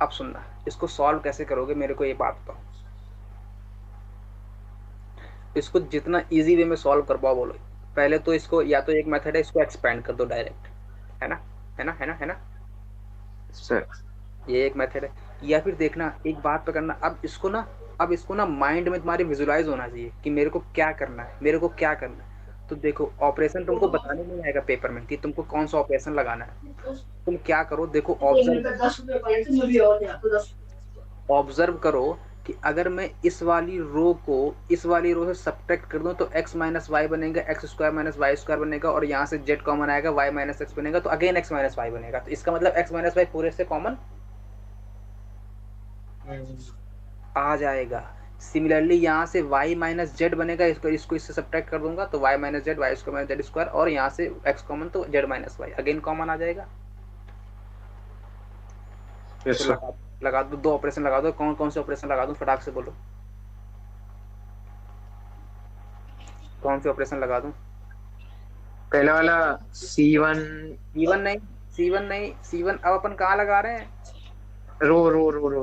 अब सुनना, इसको सॉल्व कैसे करोगे मेरे को ये बात बताओ। इसको जितना इजी वे में सॉल्व कर पाओ बोलो। पहले तो इसको, या तो एक मेथड है, इसको एक्सपेंड कर दो डायरेक्ट, है ना, है ना, है ना, है ना। सर। ये एक मेथड है। या फिर देखना, एक बात पे करना, अब इसको ना माइंड में तुम्हारे विजुलाइज होना चाहिए कि मेरे को क्या करना है, मेरे को क्या करना है। तो देखो, ऑपरेशन तुमको बताने नहीं आएगा पेपर में कि तुमको कौन सा ऑपरेशन लगाना है। तुम क्या करो, देखो, ऑब्जर्व, ऑब्जर्व करो कि अगर मैं इस वाली रो से सब्ट्रैक्ट कर दूं तो x माइनस वाई बनेगा, X square minus Y square बनेगा, और यहाँ से z कॉमन आएगा, y माइनस एक्स बनेगा, तो अगेन x माइनस वाई बनेगा। तो इसका मतलब x माइनस वाई पूरे से कॉमन आ जाएगा। सिमिलरली यहाँ से y माइनस जेड बनेगा, इसको इसको इससे सब्ट्रैक्ट कर दूंगा तो y minus Z, Y square minus Z square, और यहाँ से x कॉमन तो z minus Y again common आ जाएगा। तो यस सर। लगा लगा दो, दो ऑपरेशन लगा दो। कौन कौन से ऑपरेशन लगा दूं, फटाक से बोलो, कौन से ऑपरेशन लगा दूं। पहला वाला C1। C1 नहीं, C1 नहीं, C1 अब अपन कहाँ लगा रहे हैं। रो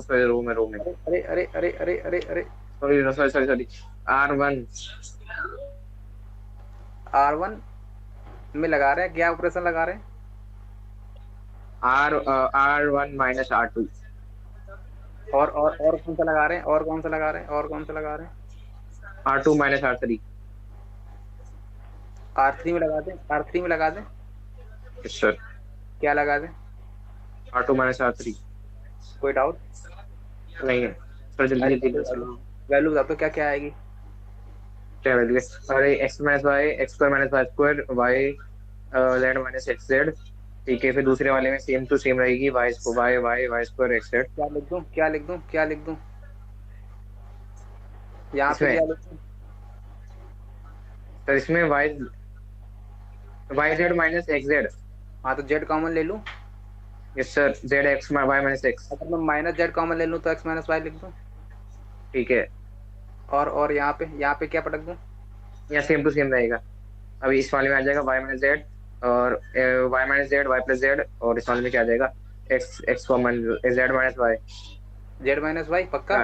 सॉरी, रो में। अरे अरे अरे अरे अरे अरे अरे, sorry sorry sorry sorry. R1। R1 में लगा रहे हैं, क्या ऑपरेशन लगा रहे हैं। R1 minus R2। और कौन सा लगा रहे हैं, और कौन सा लगा रहे हैं, और कौन सा लगा रहे हैं। R2 minus R3। R3 में लगा दें, R3 में लगा दें, यस सर। क्या लगा दें। R2 minus R3। कोई डाउट। नहीं है सर, जल्दी अरे जल्दी वैल्यू सर। वैल्यू वैल्यू बता दो क्या क्या आएगी। क्या वैल्यू है? अरे X minus Y, X square minus Y square, Y Z minus x Z. ठीक है, फिर दूसरे वाले में सेम टू सेम रहेगी, Y Y Y Y square X Z. क्या लिख दूं, क्या लिख दूं, क्या लिख दूं, यहाँ पे इसमें क्या लिख दूं। सर, इसमें Y Y Z minus x Z. हाँ तो जेड कॉमन ले लूं। Yes sir, Z X Y minus X. अगर मैं माइनस जेड कॉमन ले लूं तो एक्स माइनस वाई लिख दूं। ठीक है, और यहाँ पे क्या पटक दूं। यहाँ सेम टू सेम रहेगा। अभी इस वाले में आ जाएगा वाई माइनस जेड, और Y minus Z Y plus Z, और इस वाले में क्या आ जाएगा, X X common, Z minus Y. Z minus Y पक्का।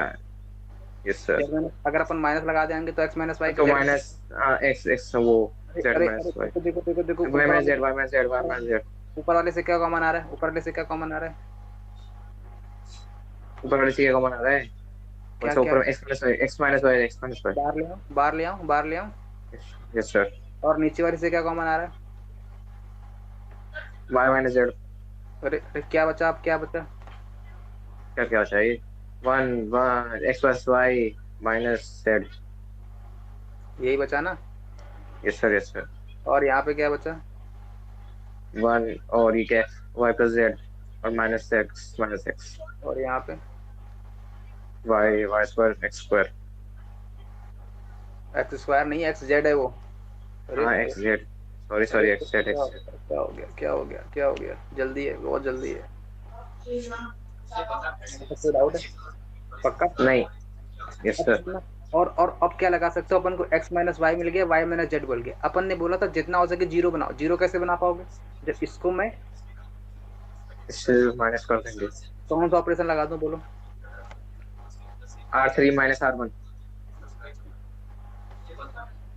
Yes sir. जेड माइनस, अगर अपन माइनस लगा देंगे तो एक्स माइनस वाई पे तो जेड। माइनस एक्स एक्स वो अरे जेड अरे अरे, माइनस वाई, देखो देखो देखो देखो, y minus Z y minus Z y minus z. ऊपर वाले से क्या कॉमन आ रहा है, ऊपर वाले से क्या कॉमन आ रहा है। ऊपर वाले से कॉमन आ रहा है, और क्या से क्या, ऊपर x plus y, x minus Y, x minus y. बाहर ले आऊं, बाहर ले आऊं, बाहर ले आऊं। Yes sir. और नीचे वाले से क्या कॉमन आ रहा है। Y minus z. अरे अरे, क्या बचा, अब क्या बचा। क्या क्या चाहिए, one one x plus y minus z. यही बचा ना। Yes sir, yes sir. और यहाँ पे क्या बचा। वन, और ये क्या, वाई प्लस जेड, और माइनस एक्स और यहाँ पे y Y square x square. X square नहीं, एक्स जेड है वो। अरे हाँ अरे एक्स जेड, सॉरी अरे, सॉरी, एक्स जेड क्या हो एक्स जेड। गया, क्या हो गया, क्या हो गया, क्या हो गया, जल्दी है, बहुत जल्दी है। यहाँ पे कोई डाउट है पक्का। नहीं। यस अब सर। सुनना, और अब क्या लगा सकते हो अपन को, एक्स माइनस वाई मिल गया, वाई माइनस जेड मिल गया। अपन ने बोला था जितना हो सके जीरो बनाओ, जीरो कैसे बना पाओगे। जब इसको मैं इससे माइनस कर देंगे। कौन सा ऑपरेशन लगा दूं बोलो। R3 minus R1।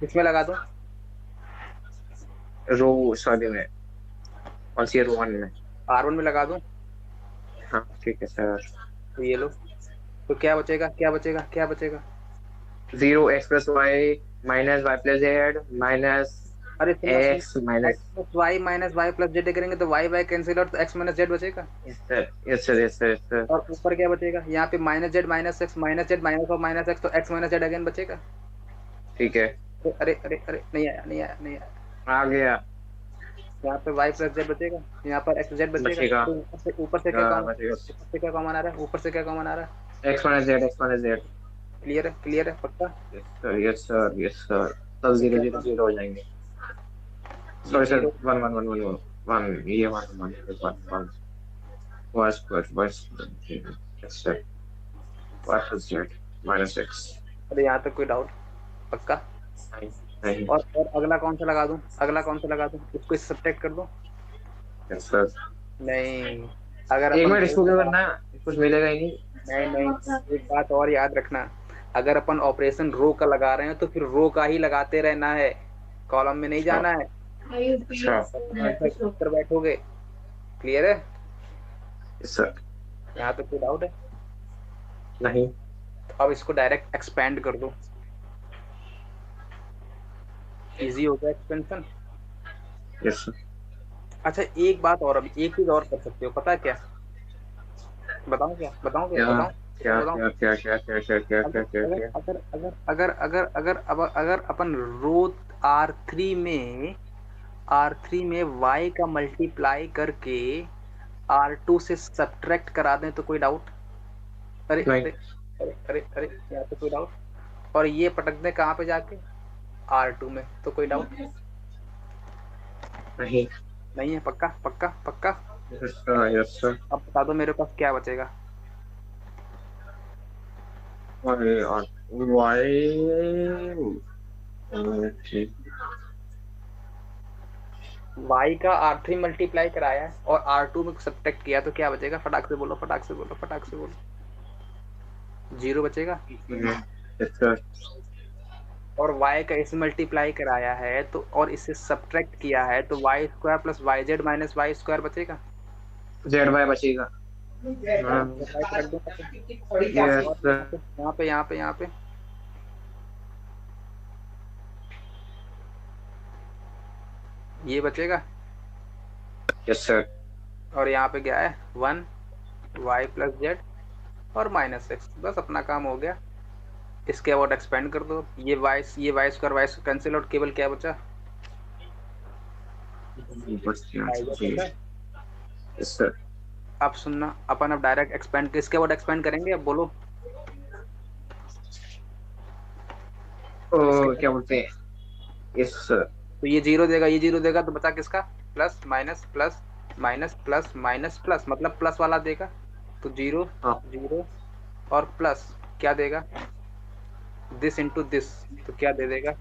किसमें लगा दूं। रो सॉरी में, कौन सी रो वन में। R1 में लगा दूं। हाँ ठीक है सर। तो ये लो, तो क्या बचेगा, क्या बचेगा, क्या बचेगा। Zero x plus y minus y plus Z minus अरे सुनना एक्स सुनना, minus. X Y minus y plus z करेंगे तो वाई वाई कैंसिल और तो एक्स माइनस जेड बचेगा। Yes sir, yes sir, yes sir, yes sir. और ऊपर क्या बचेगा, यहाँ पे माइनस जेड माइनस और माइनस एक्स, तो एक्स माइनस जेड अगेन बचेगा। ठीक है, तो अरे अरे अरे, नहीं आया, नहीं आया, नहीं आया। आ गया। यहाँ पे वाई प्लस जेड बचेगा, यहाँ पर एक्स जेड बचेगा, बचेगा, तो ऊपर से क्या कॉमन, बचेगा। ऊपर से क्या कॉमन आ रहा है, ऊपर से क्या कॉमन आ रहा है। X minus Z, x minus Z. Clear है पक्का। Yes sir, yes sir, yes sir. सब तो जीरो क्या जीरो था? जीरो हो जाएंगे। ये sorry sir, zero, one one one one one one, ये one one one one, Y square Y square, yes sir, Y plus Z minus X. अरे यहाँ तक कोई डाउट पक्का। नहीं। और अगला कौन सा लगा दूं, अगला कौन सा लगा दूं, इसको इससे सब्ट्रैक्ट कर दूं? Yes sir. नहीं, अगर एक अपन मिनट, रो इसको क्या लगा, करना है? कुछ मिलेगा ही नहीं। नहीं नहीं, एक बात और याद रखना, अगर अपन ऑपरेशन रो का लगा रहे हैं तो फिर रो का ही लगाते रहना है, कॉलम में नहीं अच्छा। जाना है। अच्छा। अपना आंसर कर बैठोगे। क्लियर है? Yes sir. यहाँ तो कोई डाउट है? नहीं। तो अब इसको डायरेक्ट एक्सपेंड कर दो, इजी हो गया एक्सपेंशन। Yes sir. अच्छा एक बात और, अभी एक चीज और कर सकते हो, पता है क्या? बताऊं क्या, बताऊं क्या, क्या बताऊं क्या बताऊं बताऊं? क्या क्या क्या क्या क्या क्या अगर क्या क्या अगर क्या? अगर अगर अगर अगर अगर अगर अपन रो आर थ्री में, आर थ्री में y का मल्टीप्लाई करके आर टू से सब्ट्रैक्ट करा दें तो कोई डाउट? अरे नहीं। अरे अरे अरे अरे, यहाँ तो कोई डाउट? और ये पटक दें कहाँ पे जाके, आर टू में, तो कोई डाउट? नहीं। नहीं है? पक्का पक्का पक्का? Yes sir, yes sir. अब बता दो मेरे पास क्या बचेगा। अरे यार, वाई। ठीक। y का आर थ्री मल्टीप्लाई कराया है और आर टू में सब्ट्रैक्ट किया, तो क्या बचेगा? फटाक से बोलो, फटाक से बोलो, फटाक से बोलो। जीरो बचेगा। Yes sir. और y का इसे मल्टीप्लाई कराया है तो, और इसे सब्ट्रैक्ट किया है, तो y square plus y Z minus Y square बचेगा। जेड वाई बचेगा। y पे रख दो यहाँ पे, यहाँ पे यस और सर। यहाँ पे, यहाँ पे यहाँ पे यहाँ पे, ये बचेगा। Yes sir. और यहाँ पे क्या है, वन वाई प्लस जेड और माइनस एक्स, बस अपना काम हो गया। इसके अबाउट एक्सपेंड कर दो, ये वाई स्क्वायर कैंसिल आउट, केवल क्या बचा, बस यहाँ वाई से जेड जी। बचा। Yes sir. अब सुनना, अपन अब डायरेक्ट एक्सपेंड, किसके अबाउट एक्सपेंड करेंगे, अब बोलो। ओ, किसके क्या about? बोलते हैं? Yes sir. तो ये जीरो देगा, ये जीरो देगा, तो बचा किसका, plus minus plus minus plus minus plus, मतलब प्लस वाला देगा। तो जीरो, हाँ। जीरो और प्लस क्या देगा, दिस इंटू दिस, तो क्या दे देगा,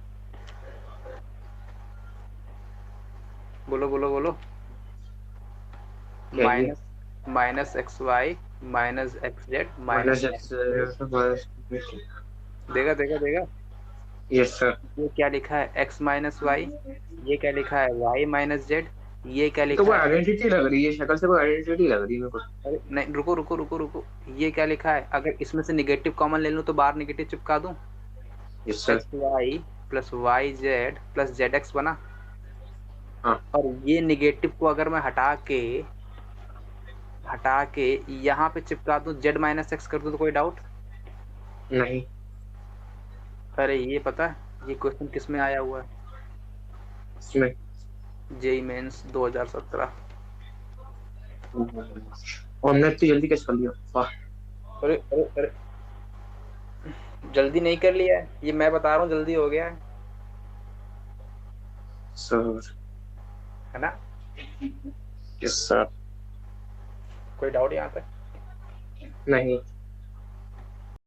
बोलो बोलो बोलो। क्या ये? Minus minus x Y minus x z minus minus x. देगा देगा देगा। Yes sir. ये क्या लिखा है, एक्स माइनस वाई, ये क्या लिखा है, वाई माइनस जेड, ये क्या तो लिखा कोई है, आइडेंटिटी लग रही है, शक्ल से कोई आइडेंटिटी लग रही है मेरे को। अरे नहीं, रुको रुको रुको रुको, ये क्या लिखा है, अगर इसमें से निगेटिव कॉमन ले लूं तो बाहर निगेटिव चिपका दूं, yes sir. X y plus y z plus z x बना। हाँ। और ये निगेटिव को अगर मैं हटा के यहाँ पे चिपका दूं, जेड माइनस एक्स कर दूं, तो कोई डाउट? नहीं। अरे ये पता है ये क्वेश्चन किस में आया हुआ है, इसमें। JEE mains 2017। और हमने इतनी जल्दी कैसे कर लिया, वाह। अरे अरे अरे, जल्दी नहीं कर लिया है, ये मैं बता रहा हूँ जल्दी हो गया सर। है ना? Yes sir. कोई डाउट यहाँ पे? नहीं।